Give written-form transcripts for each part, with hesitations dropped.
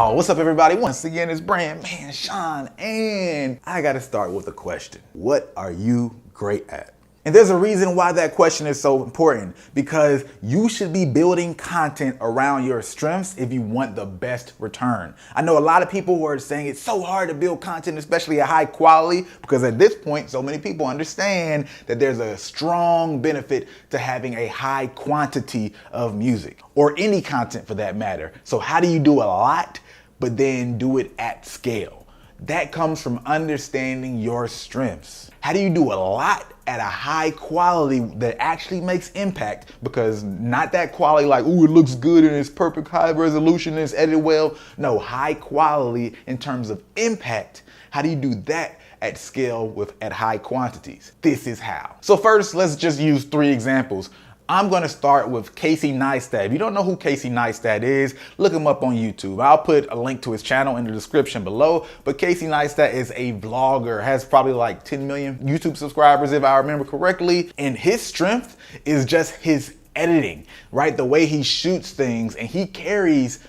Yo, what's up everybody? Once again, it's Brand Man Sean, and I gotta start with a question. What are you great at? And there's a reason why that question is so important, because you should be building content around your strengths if you want the best return. I know a lot of people who are saying it's so hard to build content, especially at high quality, because at this point, so many people understand that there's a strong benefit to having a high quantity of music, or any content for that matter. So how do you do a lot, but then do it at scale? That comes from understanding your strengths. How do you do a lot at a high quality that actually makes impact? Because not that quality like, ooh, it looks good and it's perfect high resolution and it's edited well. No, high quality in terms of impact. How do you do that at scale at high quantities? This is how. So first, let's just use 3 examples. I'm gonna start with Casey Neistat. If you don't know who Casey Neistat is, look him up on YouTube. I'll put a link to his channel in the description below, but Casey Neistat is a vlogger, has probably like 10 million YouTube subscribers if I remember correctly, and his strength is just his editing, right? The way he shoots things, and he carries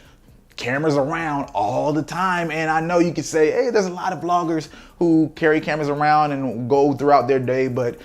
cameras around all the time. And I know you could say, hey, there's a lot of vloggers who carry cameras around and go throughout their day, but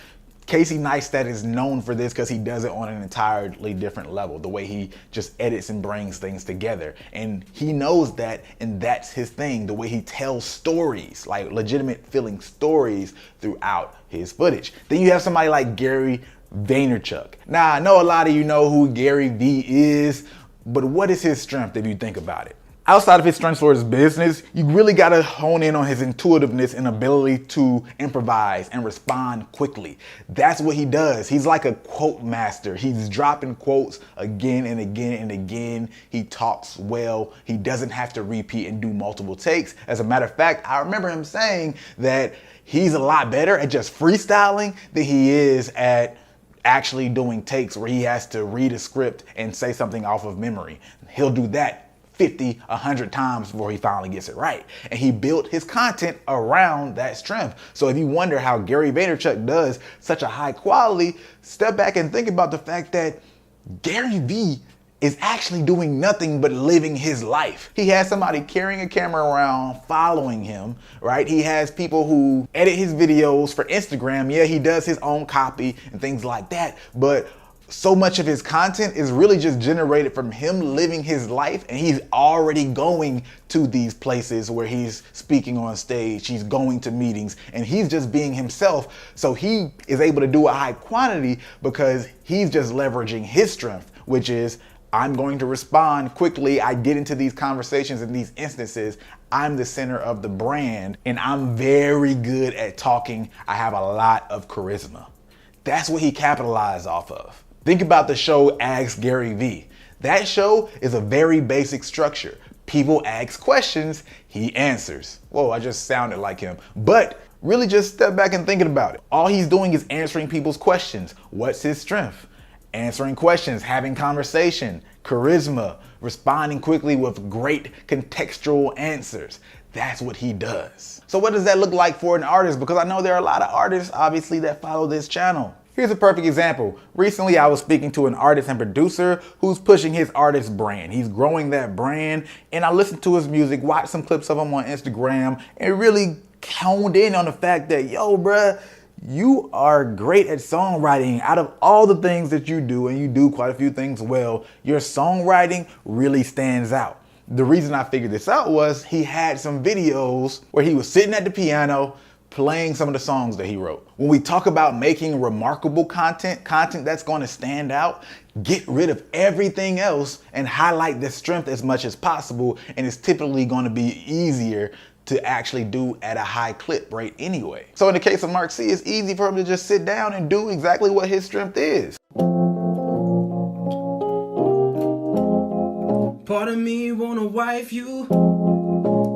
Casey Neistat is known for this because he does it on an entirely different level, the way he just edits and brings things together. And he knows that, and that's his thing, the way he tells stories, like legitimate feeling stories throughout his footage. Then you have somebody like Gary Vaynerchuk. Now, I know a lot of you know who Gary V is, but what is his strength if you think about it? Outside of his strengths for his business, you really gotta hone in on his intuitiveness and ability to improvise and respond quickly. That's what he does. He's like a quote master. He's dropping quotes again and again and again. He talks well. He doesn't have to repeat and do multiple takes. As a matter of fact, I remember him saying that he's a lot better at just freestyling than he is at actually doing takes where he has to read a script and say something off of memory. He'll do that 50, 100 times before he finally gets it right. And he built his content around that strength. So if you wonder how Gary Vaynerchuk does such a high quality, step back and think about the fact that Gary V is actually doing nothing but living his life. He has somebody carrying a camera around, following him, right? He has people who edit his videos for Instagram. Yeah, he does his own copy and things like that, but so much of his content is really just generated from him living his life, and he's already going to these places where he's speaking on stage, he's going to meetings, and he's just being himself. So he is able to do a high quantity because he's just leveraging his strength, which is, I'm going to respond quickly. I get into these conversations in these instances. I'm the center of the brand, and I'm very good at talking. I have a lot of charisma. That's what he capitalized off of. Think about the show Ask Gary V. That show is a very basic structure. People ask questions, he answers. Whoa, I just sounded like him. But really just step back and thinking about it. All he's doing is answering people's questions. What's his strength? Answering questions, having conversation, charisma, responding quickly with great contextual answers. That's what he does. So what does that look like for an artist? Because I know there are a lot of artists, obviously, that follow this channel. Here's a perfect example. Recently, I was speaking to an artist and producer who's pushing his artist brand. He's growing that brand, and I listened to his music, watched some clips of him on Instagram, and really honed in on the fact that, yo, bruh, you are great at songwriting. Out of all the things that you do, and you do quite a few things well, your songwriting really stands out. The reason I figured this out was he had some videos where he was sitting at the piano, playing some of the songs that he wrote. When we talk about making remarkable content that's going to stand out, get rid of everything else and highlight the strength as much as possible, and it's typically going to be easier to actually do at a high clip rate anyway. So in the case of Mark C, it's easy for him to just sit down and do exactly what his strength is. Part of me wanna wife you,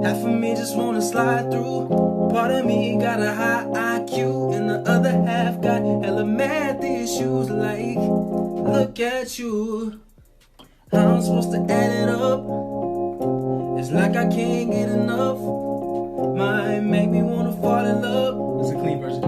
half of me just wanna slide through. Part of me got a high IQ, and the other half got hella math issues. Like, look at you, how I'm supposed to add it up? It's like I can't get enough. Might make me wanna fall in love. It's a clean version.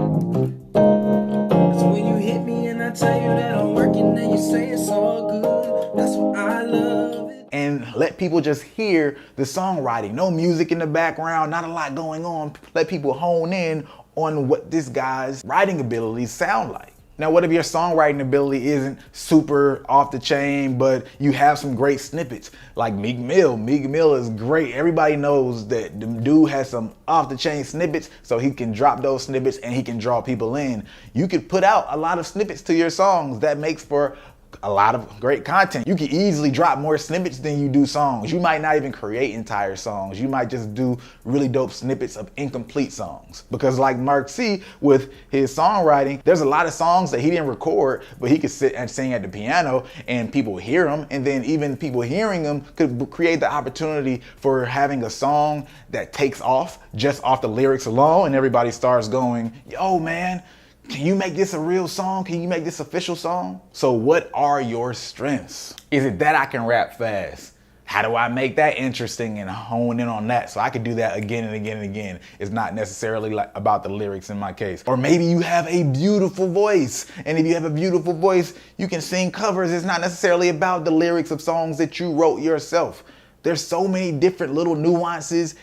It's when you hit me and I tell you that I'm working, and you say it's all good. That's what I love. And let people just hear the songwriting. No music in the background, not a lot going on. Let people hone in on what this guy's writing abilities sound like. Now, what if your songwriting ability isn't super off the chain, but you have some great snippets like Meek Mill? Meek Mill is great. Everybody knows that the dude has some off the chain snippets, so he can drop those snippets and he can draw people in. You could put out a lot of snippets to your songs. That makes for a lot of great content. You can easily drop more snippets than you do songs. You might not even create entire songs. You might just do really dope snippets of incomplete songs. Because like Mark C with his songwriting, there's a lot of songs that he didn't record, but he could sit and sing at the piano and people hear him. And then even people hearing him could create the opportunity for having a song that takes off just off the lyrics alone. And everybody starts going, yo man, can you make this a real song? Can you make this official song? So what are your strengths? Is it that I can rap fast? How do I make that interesting and hone in on that so I can do that again and again and again? It's not necessarily like about the lyrics in my case. Or maybe you have a beautiful voice. And if you have a beautiful voice, you can sing covers. It's not necessarily about the lyrics of songs that you wrote yourself. There's so many different little nuances,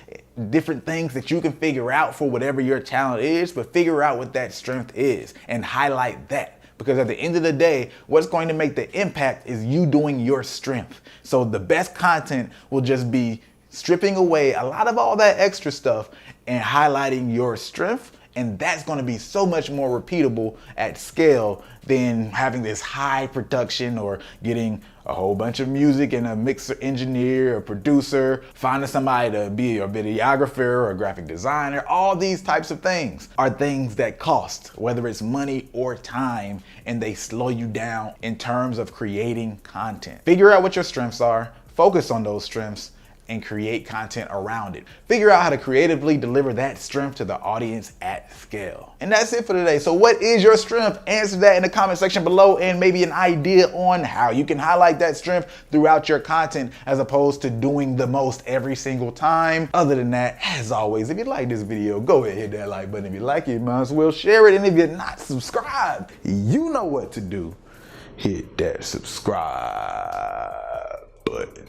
different things that you can figure out for whatever your talent is, but figure out what that strength is and highlight that. Because at the end of the day, what's going to make the impact is you doing your strength. So the best content will just be stripping away a lot of all that extra stuff and highlighting your strength. And that's going to be so much more repeatable at scale than having this high production or getting a whole bunch of music and a mixer engineer, a producer, finding somebody to be a videographer or a graphic designer. All these types of things are things that cost, whether it's money or time, and they slow you down in terms of creating content. Figure out what your strengths are, focus on those strengths, and create content around it. Figure out how to creatively deliver that strength to the audience at scale. And that's it for today. So what is your strength? Answer that in the comment section below and maybe an idea on how you can highlight that strength throughout your content as opposed to doing the most every single time. Other than that, as always, if you like this video, go ahead and hit that like button. If you like it, you might as well share it. And if you're not subscribed, you know what to do. Hit that subscribe button.